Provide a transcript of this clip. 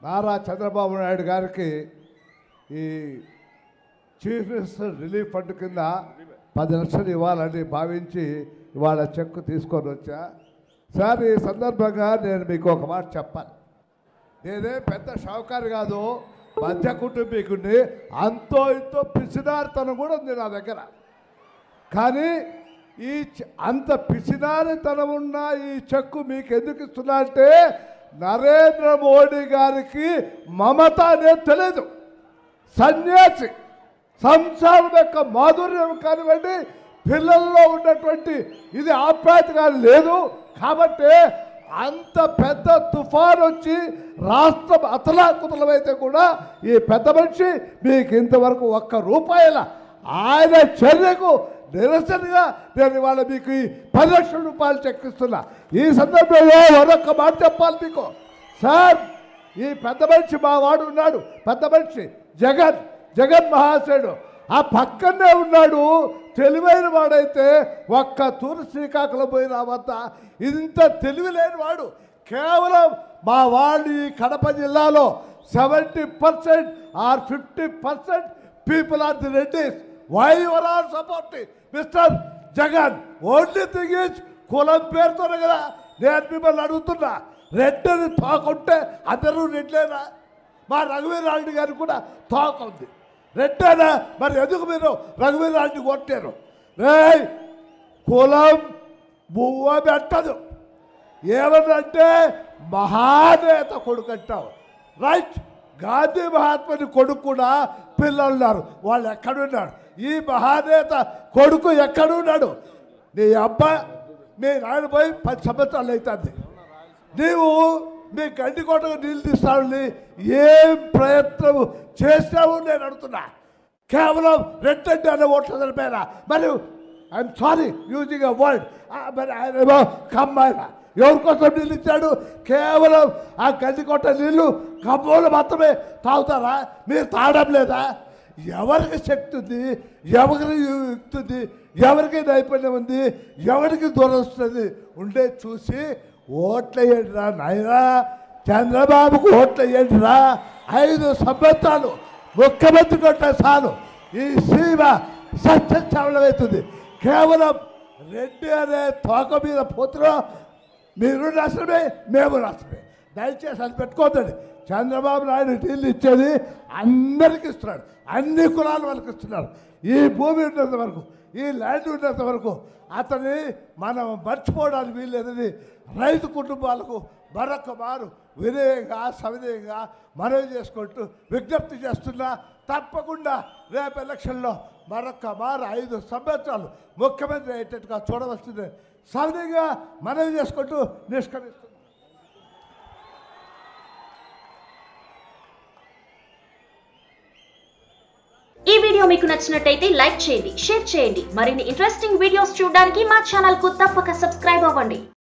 నారా చంద్రబాబు నాయుడు గారికి ఈ chief minister relief fund కింద 10 లక్షలు ఇవ్వాలని భావించి ఇవాళ చెక్ తీసుకొని వచ్చా. సార్, ఈ సందర్భంగా నేను మీకు ఒక మాట చెప్పాలి. నేనే పెద్ద షావుకారు కాదు, మధ్య కుటుంబీకుడిని. అంతో ఇంతో పిసినారితనం కూడా ఉంది నా దగ్గర. కానీ ఈ అంత పిసినారితనం ఉన్న ఈ చెక్కు మీకు ఎందుకు ఇస్తున్నా అంటే నరేంద్ర మోడీ గారికి మమత అనేది తెలియదు. సన్యాసి సంసారం యొక్క మాధుర్యం కానివ్వండి, పిల్లల్లో ఉన్నటువంటి ఇది ఆప్యాయతగా లేదు. కాబట్టి అంత పెద్ద తుఫాన్ వచ్చి రాష్ట్రం అతలాకుతలమైతే కూడా ఈ పెద్ద మనిషి మీకు ఇంతవరకు ₹1 ఆయన చర్యకు నిరసనగా నేను ఇవాళ మీకు ఈ 10 లక్షల చెక్కిస్తున్నా. ఈ సందర్భంలో మరొక మాట చెప్పాలి మీకు. సార్, ఈ పెద్ద మనిషి మా వాడు ఉన్నాడు, పెద్ద మనిషి జగన్ మహాశయుడు ఆ పక్కనే ఉన్నాడు. తెలివైన వాడైతే ఒక్క తూరు శ్రీకాకుళం పోయి రావద్దా. ఇంత తెలివి లేని వాడు. కేవలం మా వాళ్ళు ఈ కడప జిల్లాలో 70% or 50% people are the Reddys. Why your are supporting mister Jagan? Only thing is కులం పేరుతోనే కదా నేను మిమ్మల్ని అడుగుతున్నా. రెడ్డిని తోకుంటే అందరూ రెడ్లేనా? మా రఘువీరారెడ్డి గారికి కూడా తోక ఉంది, రెడ్డేనా? మరి ఎందుకు మీరు రఘువీరారెడ్డి కొట్టారు? కులం బువ్వ పెట్టదు. ఏమనంటే మహానేత కొడుకు అంటావు, రైట్? గాంధీ మహాత్ముని కొడుకు కూడా పిల్లలు ఉన్నారు. వాళ్ళు ఎక్కడున్నాడు? ఈ మహానేత కొడుకు ఎక్కడున్నాడు? నీ అబ్బాయి మీ నాయన పోయి 10 సంవత్సరాలు అవుతుంది. నీవు మీ గండికోటకు నీళ్ళు తీస్తావని ఏం ప్రయత్నం చేసావు నేను అడుగుతున్నా. కేవలం రెడ్డి అనే ఓట్ల జరిపారా? మరి I'm sorry using a word, మరి ఆయన కమ్మాయినా ఎవరి కోసం నీళ్ళు ఇచ్చాడు? కేవలం ఆ గండికోట నీళ్ళు కమ్మోళ్ళు మాత్రమే తాగుతారా? మీరు తాగడం లేదా? ఎవరికి శక్తి ఉంది, ఎవరికి యుక్తి ఉంది, ఎవరికి నైపుణ్యం ఉంది, ఎవరికి దూరం వస్తుంది ఉండే చూసి ఓట్లేయండిరా నాయనా. చంద్రబాబుకు ఓట్లేయండిరా. 5 సంవత్సరాలు ముఖ్యమంత్రి కొట్టే చాలు ఈ సీమ సత్యశ్యామలమవుతుంది. కేవలం రెడ్డి అనే తోక మీద పోతున్నా. మీరు రాష్ట్రమే, మేము రాష్ట్రమే. దయచేసి అది పెట్టుకోవద్దండి. చంద్రబాబు నాయుడు నీళ్ళు ఇచ్చేది అందరికి ఇస్తున్నాడు, అన్ని కులాల వాళ్ళకి ఇస్తున్నాడు. ఈ భూమి ఉన్నంత వరకు, ఈ ల్యాండ్ ఉన్నంత వరకు అతన్ని మనం మర్చిపోవడానికి వీల్లేదని రైతు కుటుంబాలకు మరొక మారు వినయంగా సవినయంగా మనవి చేసుకుంటూ విజ్ఞప్తి చేస్తున్నా. తప్పకుండా రేపు ఎలక్షన్లో మరొక మారు 5 సంవత్సరాలు ముఖ్యమంత్రి అయ్యేటట్టుగా చూడవలసిందే సవినయంగా మనవి చేసుకుంటూ నిష్క్రమిస్తున్నాం. ఈ వీడియో మీకు నచ్చినట్టయితే లైక్ చేయండి, షేర్ చేయండి. మరిన్ని ఇంట్రెస్టింగ్ వీడియోస్ చూడడానికి మా ఛానల్ కు తప్పక సబ్స్క్రైబ్ అవ్వండి.